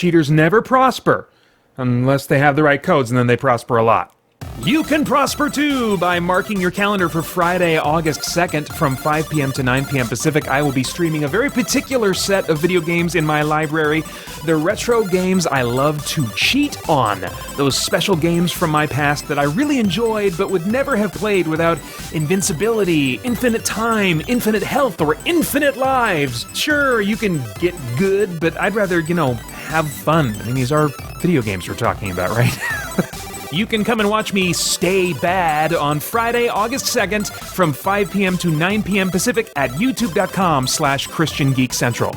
Cheaters never prosper, unless they have the right codes, and then they prosper a lot. You can prosper too by marking your calendar for Friday, August 2nd from 5 p.m. to 9 p.m. Pacific. I will be streaming a very particular set of video games in my library. The retro games I love to cheat on. Those special games from my past that I really enjoyed but would never have played without invincibility, infinite time, infinite health, or infinite lives. Sure, you can get good, but I'd rather, have fun. I mean, these are video games we're talking about, right? You can come and watch me stay bad on Friday, August 2nd from 5 p.m. to 9 p.m. Pacific at youtube.com/christiangeekcentral.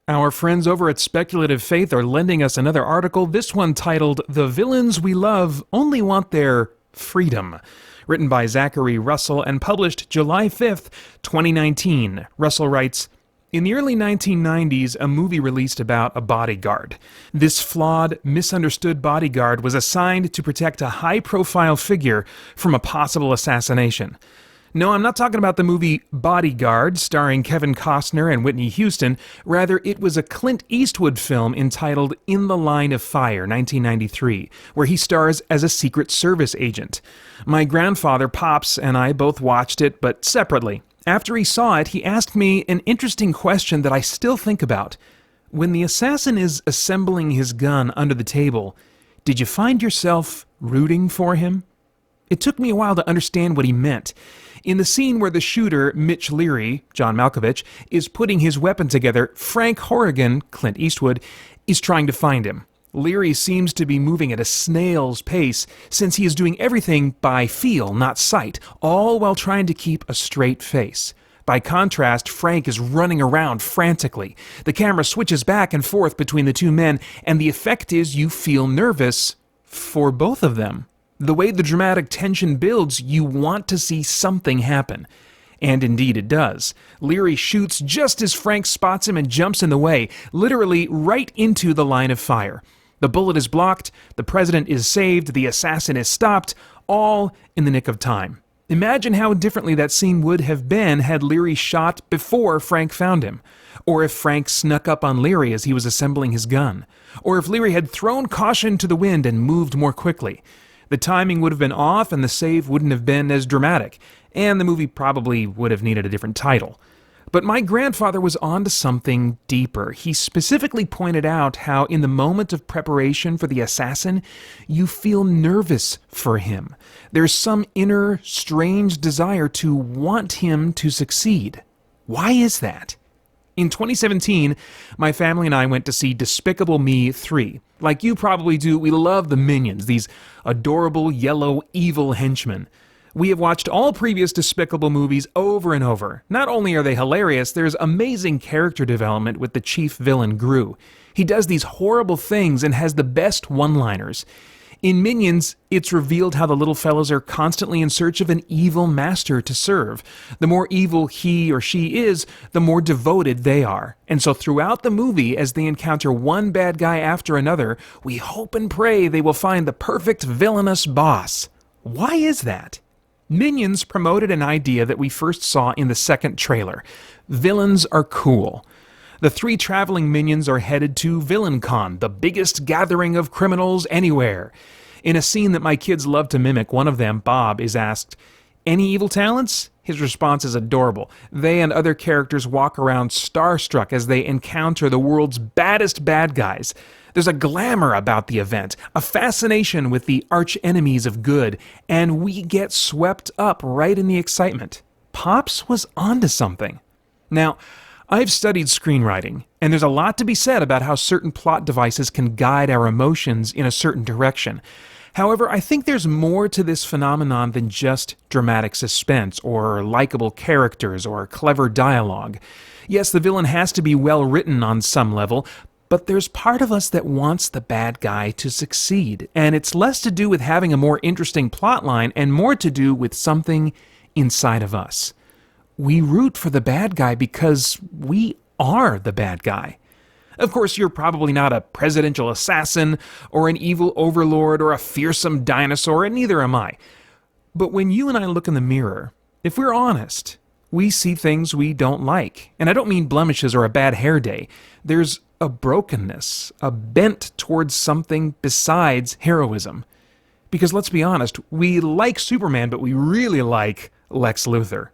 Our friends over at Speculative Faith are lending us another article, this one titled, "The Villains We Love Only Want Their Freedom," written by Zachary Russell and published July 5th, 2019. Russell writes, "In the early 1990s, a movie released about a bodyguard. This flawed, misunderstood bodyguard was assigned to protect a high-profile figure from a possible assassination. No, I'm not talking about the movie Bodyguard, starring Kevin Costner and Whitney Houston. Rather, it was a Clint Eastwood film entitled In the Line of Fire, 1993, where he stars as a Secret Service agent. My grandfather, Pops, and I both watched it, but separately. After he saw it, he asked me an interesting question that I still think about. When the assassin is assembling his gun under the table, did you find yourself rooting for him? It took me a while to understand what he meant. In the scene where the shooter, Mitch Leary, John Malkovich, is putting his weapon together, Frank Horrigan, Clint Eastwood, is trying to find him. Leary seems to be moving at a snail's pace, since he is doing everything by feel, not sight, all while trying to keep a straight face. By contrast, Frank is running around frantically. The camera switches back and forth between the two men, and the effect is you feel nervous for both of them. The way the dramatic tension builds, you want to see something happen. And indeed it does. Leary shoots just as Frank spots him and jumps in the way, literally right into the line of fire. The bullet is blocked, the president is saved, the assassin is stopped, all in the nick of time. Imagine how differently that scene would have been had Leary shot before Frank found him. Or if Frank snuck up on Leary as he was assembling his gun. Or if Leary had thrown caution to the wind and moved more quickly. The timing would have been off and the save wouldn't have been as dramatic, and the movie probably would have needed a different title. But my grandfather was on to something deeper. He specifically pointed out how in the moment of preparation for the assassin, you feel nervous for him. There's some inner, strange desire to want him to succeed. Why is that? In 2017, my family and I went to see Despicable Me 3. Like you probably do, we love the Minions, these adorable yellow evil henchmen. We have watched all previous Despicable movies over and over. Not only are they hilarious, there's amazing character development with the chief villain, Gru. He does these horrible things and has the best one-liners. In Minions, it's revealed how the little fellows are constantly in search of an evil master to serve. The more evil he or she is, the more devoted they are. And so throughout the movie, as they encounter one bad guy after another, we hope and pray they will find the perfect villainous boss. Why is that? Minions promoted an idea that we first saw in the second trailer. Villains are cool. The three traveling minions are headed to VillainCon, the biggest gathering of criminals anywhere. In a scene that my kids love to mimic, one of them, Bob, is asked, "Any evil talents?" His response is adorable. They and other characters walk around starstruck as they encounter the world's baddest bad guys. There's a glamour about the event, a fascination with the arch-enemies of good, and we get swept up right in the excitement. Pops was onto something. Now, I've studied screenwriting, and there's a lot to be said about how certain plot devices can guide our emotions in a certain direction. However, I think there's more to this phenomenon than just dramatic suspense, or likable characters, or clever dialogue. Yes, the villain has to be well written on some level, but there's part of us that wants the bad guy to succeed, and it's less to do with having a more interesting plotline and more to do with something inside of us. We root for the bad guy because we are the bad guy. Of course, you're probably not a presidential assassin, or an evil overlord, or a fearsome dinosaur, and neither am I. But when you and I look in the mirror, if we're honest, we see things we don't like. And I don't mean blemishes or a bad hair day. There's a brokenness, a bent towards something besides heroism. Because let's be honest, we like Superman, but we really like Lex Luthor.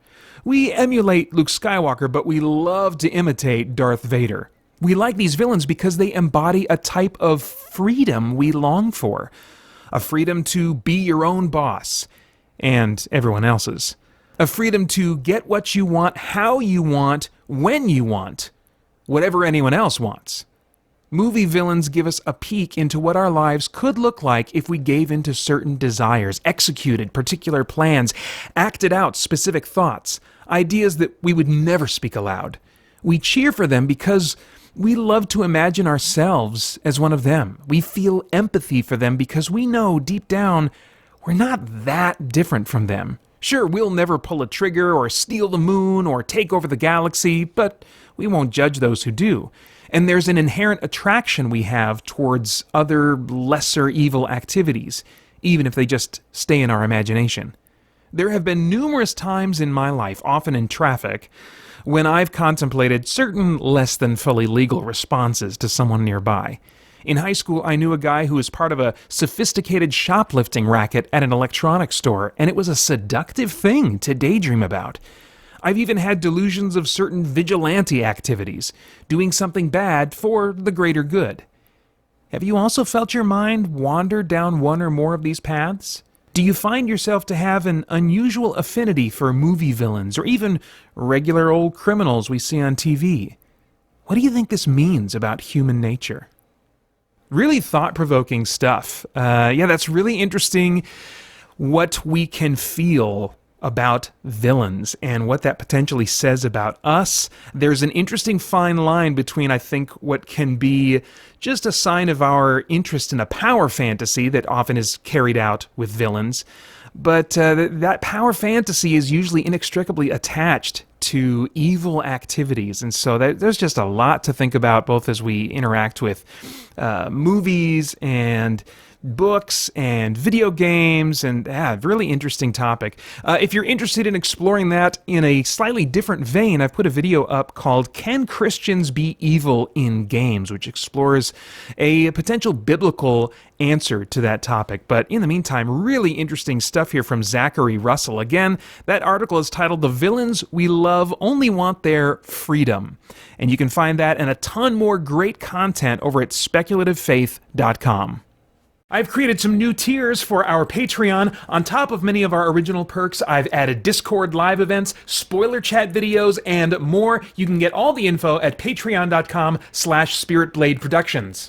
We emulate Luke Skywalker, but we love to imitate Darth Vader. We like these villains because they embody a type of freedom we long for. A freedom to be your own boss, and everyone else's. A freedom to get what you want, how you want, when you want. Whatever anyone else wants. Movie villains give us a peek into what our lives could look like if we gave into certain desires, executed particular plans, acted out specific thoughts, ideas that we would never speak aloud. We cheer for them because we love to imagine ourselves as one of them. We feel empathy for them because we know deep down we're not that different from them. Sure, we'll never pull a trigger or steal the moon or take over the galaxy, but we won't judge those who do. And there's an inherent attraction we have towards other lesser evil activities, even if they just stay in our imagination. There have been numerous times in my life, often in traffic, when I've contemplated certain less than fully legal responses to someone nearby. In high school, I knew a guy who was part of a sophisticated shoplifting racket at an electronics store, and it was a seductive thing to daydream about. I've even had delusions of certain vigilante activities, doing something bad for the greater good. Have you also felt your mind wander down one or more of these paths? Do you find yourself to have an unusual affinity for movie villains or even regular old criminals we see on TV? What do you think this means about human nature? Really thought-provoking stuff. That's really interesting what we can feel about villains and what that potentially says about us. There's an interesting fine line between, I think, what can be just a sign of our interest in a power fantasy that often is carried out with villains, but that power fantasy is usually inextricably attached to evil activities, and so there's just a lot to think about both as we interact with movies and books and video games, and really interesting topic. If you're interested in exploring that in a slightly different vein, I've put a video up called Can Christians Be Evil in Games?, which explores a potential biblical answer to that topic. But in the meantime, really interesting stuff here from Zachary Russell. Again, that article is titled The Villains We Love Only Want Their Freedom. And you can find that and a ton more great content over at speculativefaith.com. I've created some new tiers for our Patreon. On top of many of our original perks, I've added Discord live events, spoiler chat videos, and more. You can get all the info at patreon.com/spiritbladeproductions.